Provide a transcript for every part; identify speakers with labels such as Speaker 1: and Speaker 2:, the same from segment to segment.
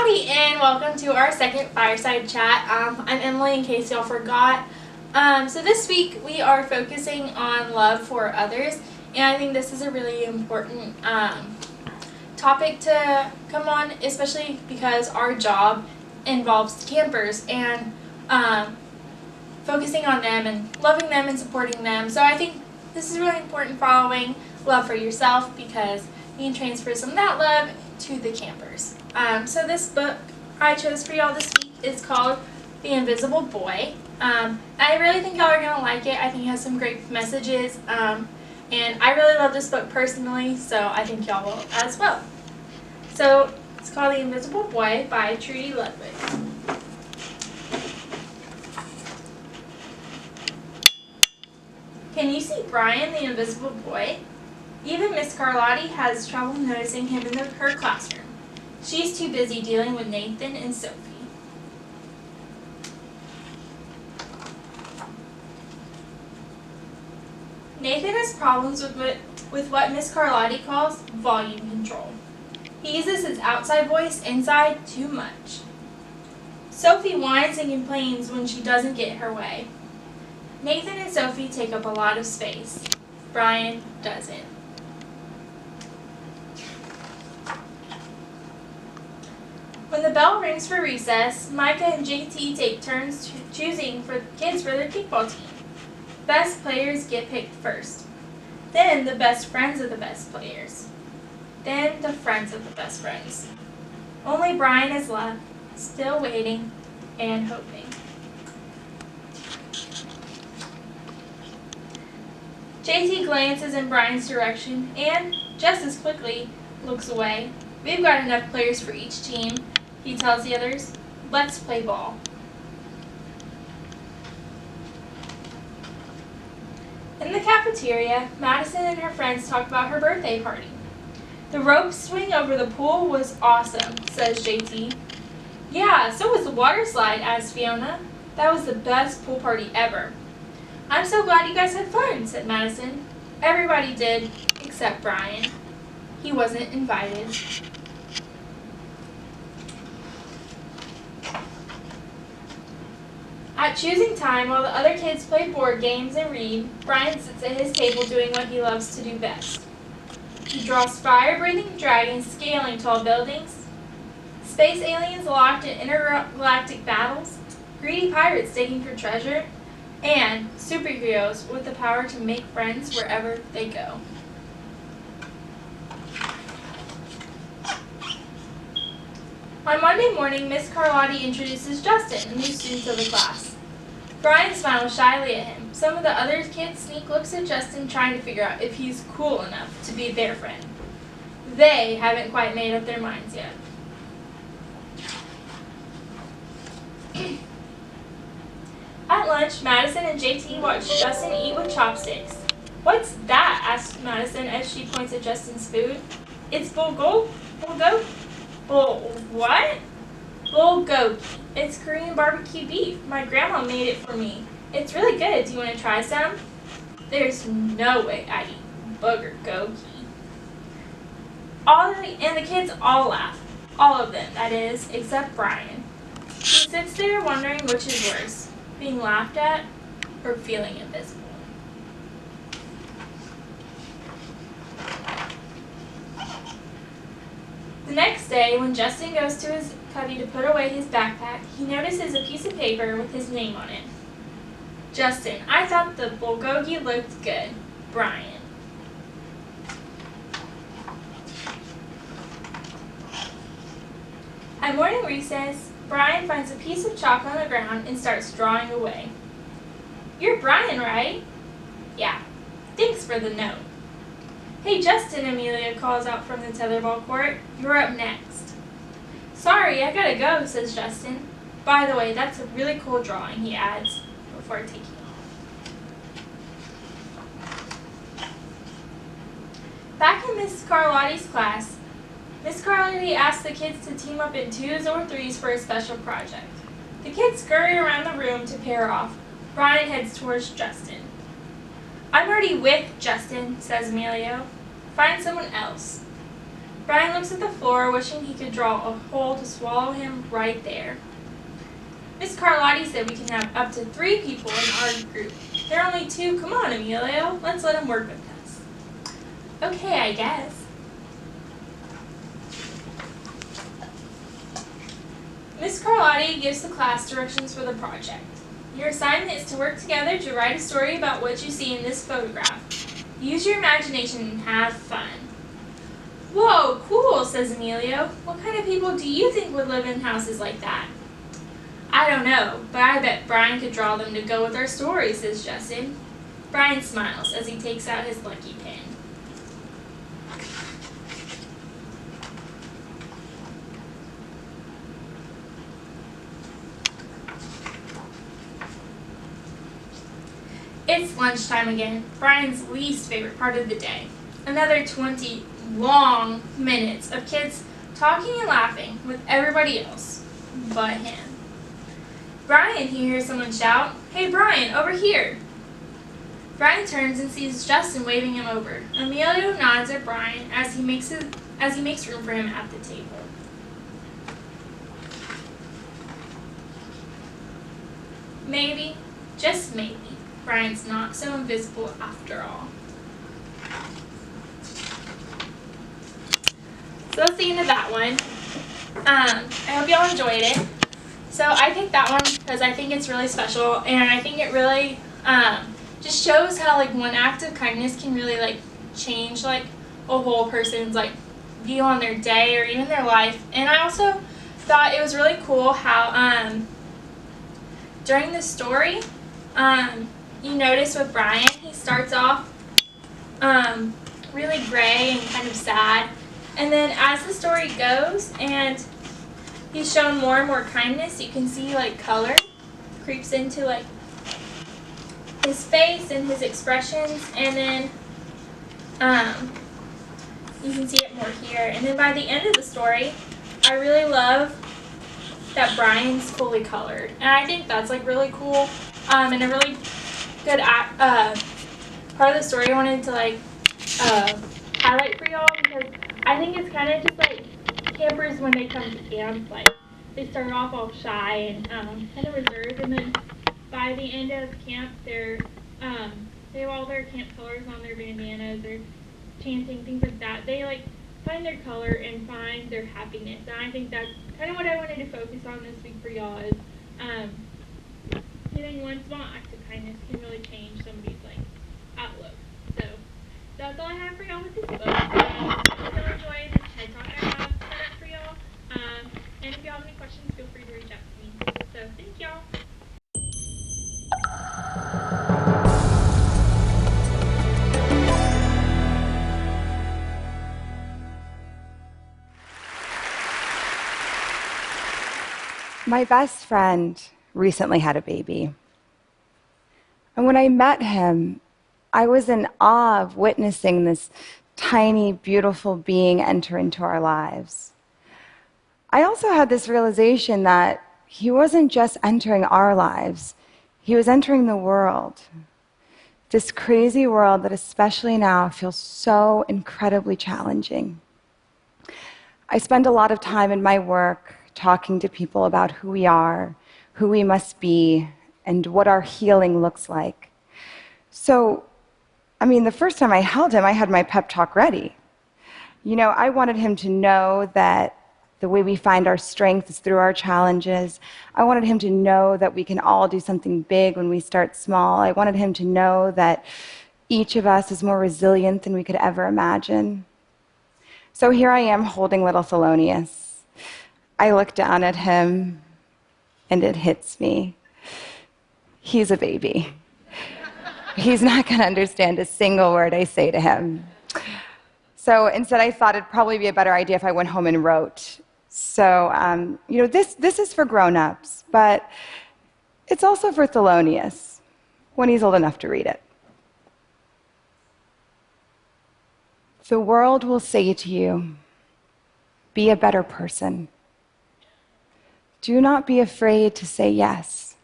Speaker 1: Howdy and welcome to our second Fireside Chat. I'm Emily, in case y'all forgot. So this week we are focusing on love for others, and I think this is a really important topic to come on, especially because our job involves campers and focusing on them and loving them and supporting them. So I think this is really important, following love for yourself, because you can transfer some of that love to the campers. So this book I chose for y'all this week is called The Invisible Boy. I really think y'all are going to like it. I think it has some great messages, and I really love this book personally, so I think y'all will as well. So it's called The Invisible Boy by Trudy Ludwig. Can you see Brian, the invisible boy? Even Miss Carlotti has trouble noticing him in her classroom. She's too busy dealing with Nathan and Sophie. Nathan has problems with what Miss Carlotti calls volume control. He uses his outside voice inside too much. Sophie whines and complains when she doesn't get her way. Nathan and Sophie take up a lot of space. Brian doesn't. When the bell rings for recess, Micah and JT take turns choosing kids for their kickball team. Best players get picked first. Then the best friends of the best players. Then the friends of the best friends. Only Brian is left, still waiting and hoping. JT glances in Brian's direction and, just as quickly, looks away. We've got enough players for each team, he tells the others. Let's play ball. In the cafeteria, Madison and her friends talk about her birthday party. The rope swing over the pool was awesome, says JT. Yeah, so was the water slide, adds Fiona. That was the best pool party ever. I'm so glad you guys had fun, said Madison. Everybody did, except Brian. He wasn't invited. At choosing time, while the other kids play board games and read, Brian sits at his table doing what he loves to do best. He draws fire-breathing dragons scaling tall buildings, space aliens locked in intergalactic battles, greedy pirates digging for treasure, and superheroes with the power to make friends wherever they go. On Monday morning, Miss Carlotti introduces Justin, a new student of the class. Brian smiles shyly at him. Some of the other kids sneak looks at Justin, trying to figure out if he's cool enough to be their friend. They haven't quite made up their minds yet. At lunch, Madison and JT watch Justin eat with chopsticks. What's that? Asks Madison as she points at Justin's food. It's bulgogi. It's Korean barbecue beef. My grandma made it for me. It's really good. Do you want to try some? There's no way I'd eat bulgogi. And the kids all laugh. All of them, that is, except Brian. He sits there wondering which is worse, being laughed at or feeling invisible. The next day, when Justin goes to his cubby to put away his backpack, he notices a piece of paper with his name on it. Justin, I thought the bulgogi looked good. Brian. At morning recess, Brian finds a piece of chalk on the ground and starts drawing away. You're Brian, right? Yeah. Thanks for the note. Hey, Justin, Amelia calls out from the tetherball court. You're up next. Sorry, I gotta go, says Justin. By the way, that's a really cool drawing, he adds, before taking off. Back in Miss Carlotti's class, Miss Carlotti asks the kids to team up in 2s or 3s for a special project. The kids scurry around the room to pair off. Brian heads towards Justin. I'm already with Justin, says Emilio. Find someone else. Brian looks at the floor, wishing he could draw a hole to swallow him right there. Miss Carlotti said we can have up to 3 people in our group. There are only 2. Come on, Emilio. Let's let him work with us. Okay, I guess. Miss Carlotti gives the class directions for the project. Your assignment is to work together to write a story about what you see in this photograph. Use your imagination and have fun. Whoa, cool, says Emilio. What kind of people do you think would live in houses like that? I don't know, but I bet Brian could draw them to go with our story, says Justin. Brian smiles as he takes out his lucky pen. It's lunchtime again, Brian's least favorite part of the day. Another 20 long minutes of kids talking and laughing with everybody else but him. Brian, he hears someone shout, "Hey Brian, over here!" Brian turns and sees Justin waving him over. Emilio nods at Brian as he makes room for him at the table. Maybe, just maybe, Brian's not so invisible after all. So that's the end of that one. I hope y'all enjoyed it. So I picked that one because I think it's really special, and I think it really just shows how like one act of kindness can really like change like a whole person's like view on their day or even their life. And I also thought it was really cool how during the story you notice with Brian, he starts off really gray and kind of sad, and then as the story goes and he's shown more and more kindness, you can see like color creeps into like his face and his expressions, and then you can see it more here. And then by the end of the story, I really love that Brian's fully colored, and I think that's like really cool and a really good part of the story I wanted to like highlight for y'all, because I think it's kind of just like campers when they come to camp, like they start off all shy and kind of reserved, and then by the end of camp they have all their camp colors on their bandanas, they're chanting, things like that. They like find their color and find their happiness, and I think that's kind of what I wanted to focus on this week for y'all is getting one small act of kindness can really change somebody's like outlook. So that's all I have for y'all with this book. I hope y'all enjoyed this TED Talk I have set up for y'all. And if y'all have any questions, feel free to reach out to me. So thank y'all.
Speaker 2: My best friend recently had a baby. And when I met him, I was in awe of witnessing this tiny, beautiful being enter into our lives. I also had this realization that he wasn't just entering our lives, he was entering the world. This crazy world that especially now feels so incredibly challenging. I spend a lot of time in my work talking to people about who we are, who we must be, and what our healing looks like. So, the first time I held him, I had my pep talk ready. I wanted him to know that the way we find our strength is through our challenges. I wanted him to know that we can all do something big when we start small. I wanted him to know that each of us is more resilient than we could ever imagine. So here I am holding little Thelonious. I look down at him, and it hits me. He's a baby. He's not going to understand a single word I say to him. So instead, I thought it'd probably be a better idea if I went home and wrote. So, this is for grown-ups, but it's also for Thelonious, when he's old enough to read it. The world will say to you, be a better person. Do not be afraid to say yes.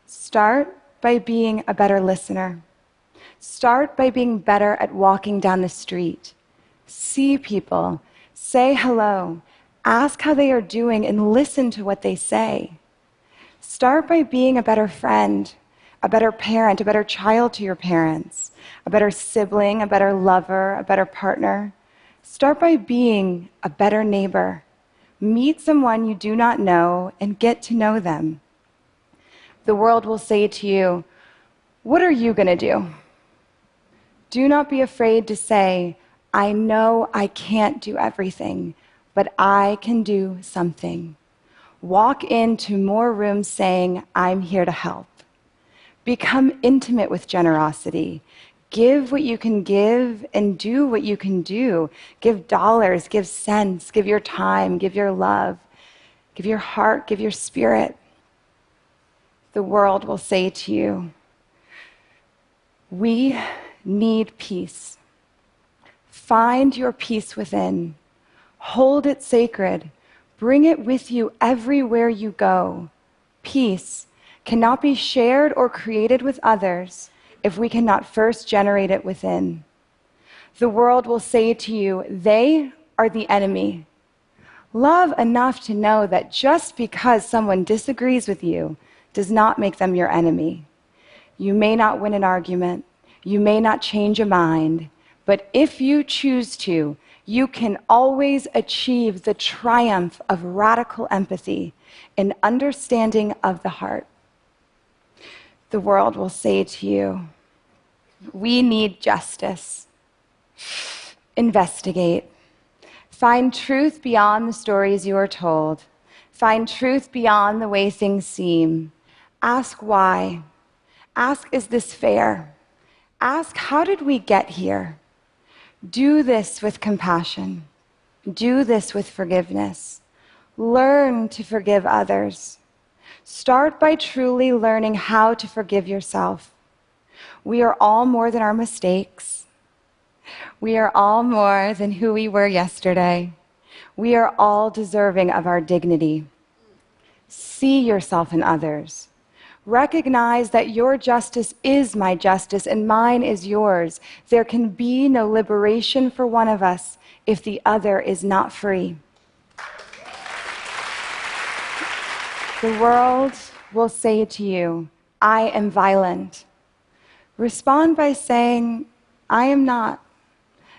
Speaker 2: Start by being a better listener. Start by being better at walking down the street. See people, Say hello. Ask how they are doing and listen to what they say. Start by being a better friend, a better parent, a better child to your parents, a better sibling, a better lover, a better partner. Start by being a better neighbor. Meet someone you do not know and get to know them. The world will say to you, "What are you going to do?" Do not be afraid to say, "I know I can't do everything, but I can do something." Walk into more rooms saying, "I'm here to help." Become intimate with generosity. Give what you can give and do what you can do. Give dollars, give cents, give your time, give your love, give your heart, give your spirit. The world will say to you, "We need peace." Find your peace within. Hold it sacred. Bring it with you everywhere you go. Peace cannot be shared or created with others if we cannot first generate it within. The world will say to you, "They are the enemy." Love enough to know that just because someone disagrees with you does not make them your enemy. You may not win an argument, you may not change a mind, but if you choose to, you can always achieve the triumph of radical empathy and understanding of the heart. The world will say to you, "We need justice." Investigate. Find truth beyond the stories you are told. Find truth beyond the way things seem. Ask why. Ask, is this fair? Ask, how did we get here? Do this with compassion. Do this with forgiveness. Learn to forgive others. Start by truly learning how to forgive yourself. We are all more than our mistakes. We are all more than who we were yesterday. We are all deserving of our dignity. See yourself in others. Recognize that your justice is my justice and mine is yours. There can be no liberation for one of us if the other is not free. The world will say to you, "I am violent." Respond by saying, "I am not.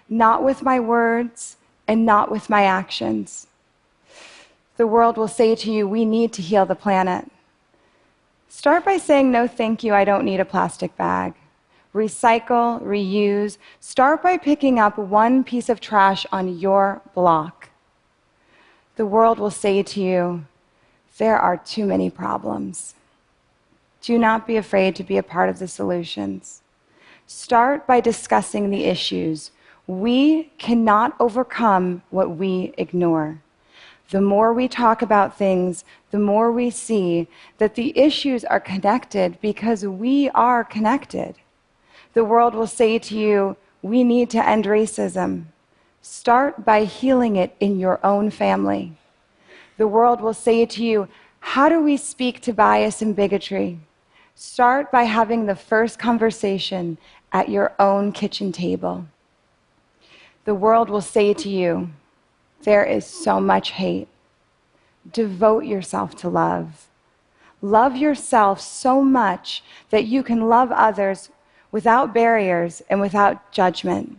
Speaker 2: Not with my words and not with my actions." The world will say to you, "We need to heal the planet." Start by saying, "No, thank you, I don't need a plastic bag." Recycle, reuse. Start by picking up one piece of trash on your block. The world will say to you, "There are too many problems." Do not be afraid to be a part of the solutions. Start by discussing the issues. We cannot overcome what we ignore. The more we talk about things, the more we see that the issues are connected because we are connected. The world will say to you, "We need to end racism." Start by healing it in your own family. The world will say to you, "How do we speak to bias and bigotry?" Start by having the first conversation at your own kitchen table. The world will say to you, "There is so much hate." Devote yourself to love. Love yourself so much that you can love others without barriers and without judgment.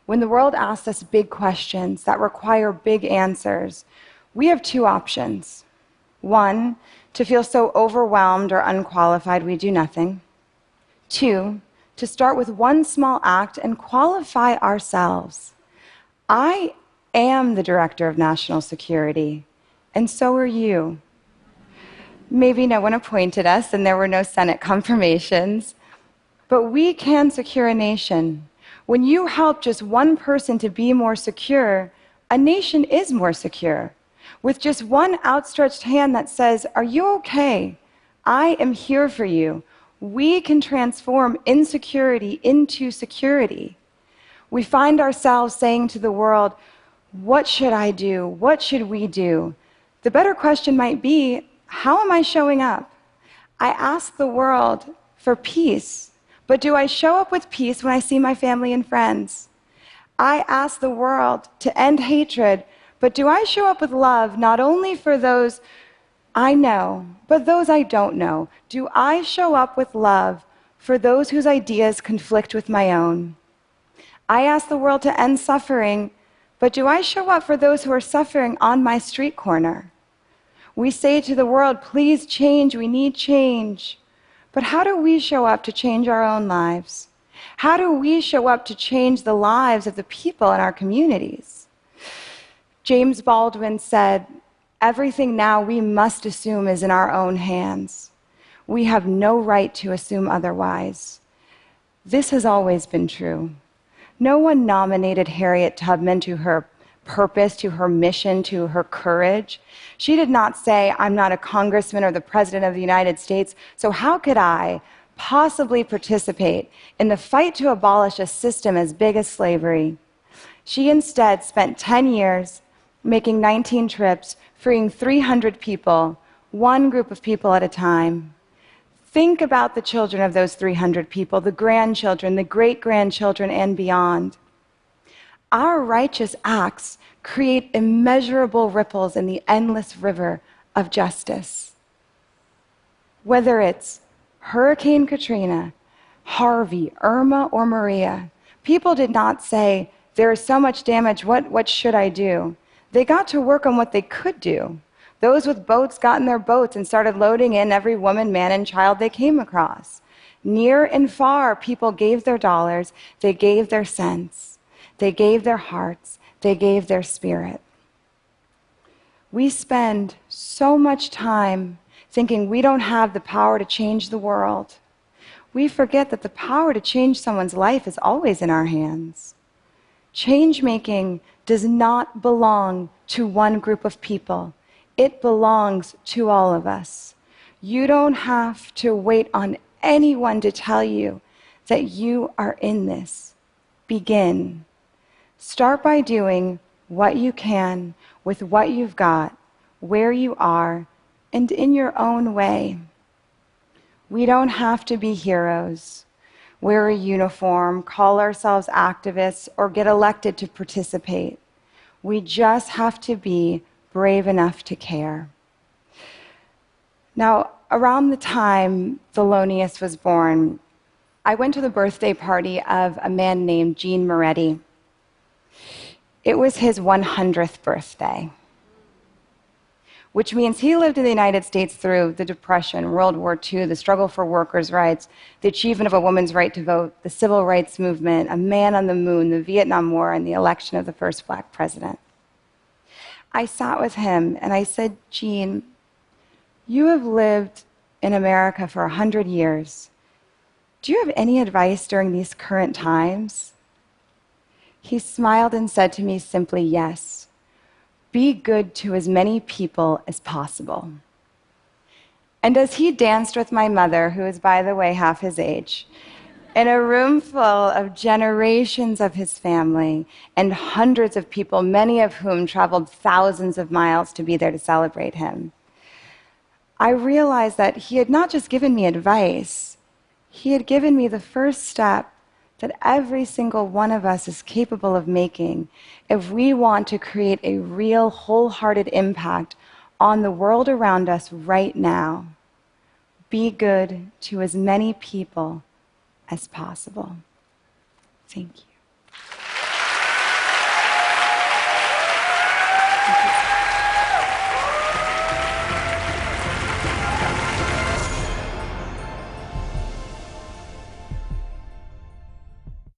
Speaker 2: When the world asks us big questions that require big answers, we have two options. One, to feel so overwhelmed or unqualified we do nothing. Two, to start with one small act and qualify ourselves. I am the Director of National Security, and so are you. Maybe no one appointed us and there were no Senate confirmations, but we can secure a nation. When you help just one person to be more secure, a nation is more secure. With just one outstretched hand that says, "Are you okay? I am here for you," we can transform insecurity into security. We find ourselves saying to the world, "What should I do? What should we do?" The better question might be, how am I showing up? I ask the world for peace, but do I show up with peace when I see my family and friends? I ask the world to end hatred, but do I show up with love not only for those I know, but those I don't know? Do I show up with love for those whose ideas conflict with my own? I ask the world to end suffering, but do I show up for those who are suffering on my street corner? We say to the world, please change, we need change. But how do we show up to change our own lives? How do we show up to change the lives of the people in our communities? James Baldwin said, everything now we must assume is in our own hands. We have no right to assume otherwise. This has always been true. No one nominated Harriet Tubman to her purpose, to her mission, to her courage. She did not say, I'm not a congressman or the president of the United States, so how could I possibly participate in the fight to abolish a system as big as slavery? She instead spent 10 years making 19 trips, freeing 300 people, one group of people at a time. Think about the children of those 300 people, the grandchildren, the great-grandchildren, and beyond. Our righteous acts create immeasurable ripples in the endless river of justice. Whether it's Hurricane Katrina, Harvey, Irma, or Maria, people did not say, there is so much damage, what should I do? They got to work on what they could do. Those with boats got in their boats and started loading in every woman, man, and child they came across. Near and far, people gave their dollars, they gave their cents. They gave their hearts, they gave their spirit. We spend so much time thinking we don't have the power to change the world. We forget that the power to change someone's life is always in our hands. Change making does not belong to one group of people. It belongs to all of us. You don't have to wait on anyone to tell you that you are in this. Begin. Start by doing what you can with what you've got, where you are, and in your own way. We don't have to be heroes, wear a uniform, call ourselves activists, or get elected to participate. We just have to be brave enough to care. Now, around the time Thelonious was born, I went to the birthday party of a man named Gene Moretti. It was his 100th birthday, which means he lived in the United States through the Depression, World War II, the struggle for workers' rights, the achievement of a woman's right to vote, the civil rights movement, a man on the moon, the Vietnam War, and the election of the first black president. I sat with him and I said, Gene, you have lived in America for 100 years. Do you have any advice during these current times? He smiled and said to me simply, yes. Be good to as many people as possible. And as he danced with my mother, who is, by the way, half his age, in a room full of generations of his family and hundreds of people, many of whom traveled thousands of miles to be there to celebrate him, I realized that he had not just given me advice, he had given me the first step that every single one of us is capable of making if we want to create a real, wholehearted impact on the world around us right now. Be good to as many people as possible. Thank you.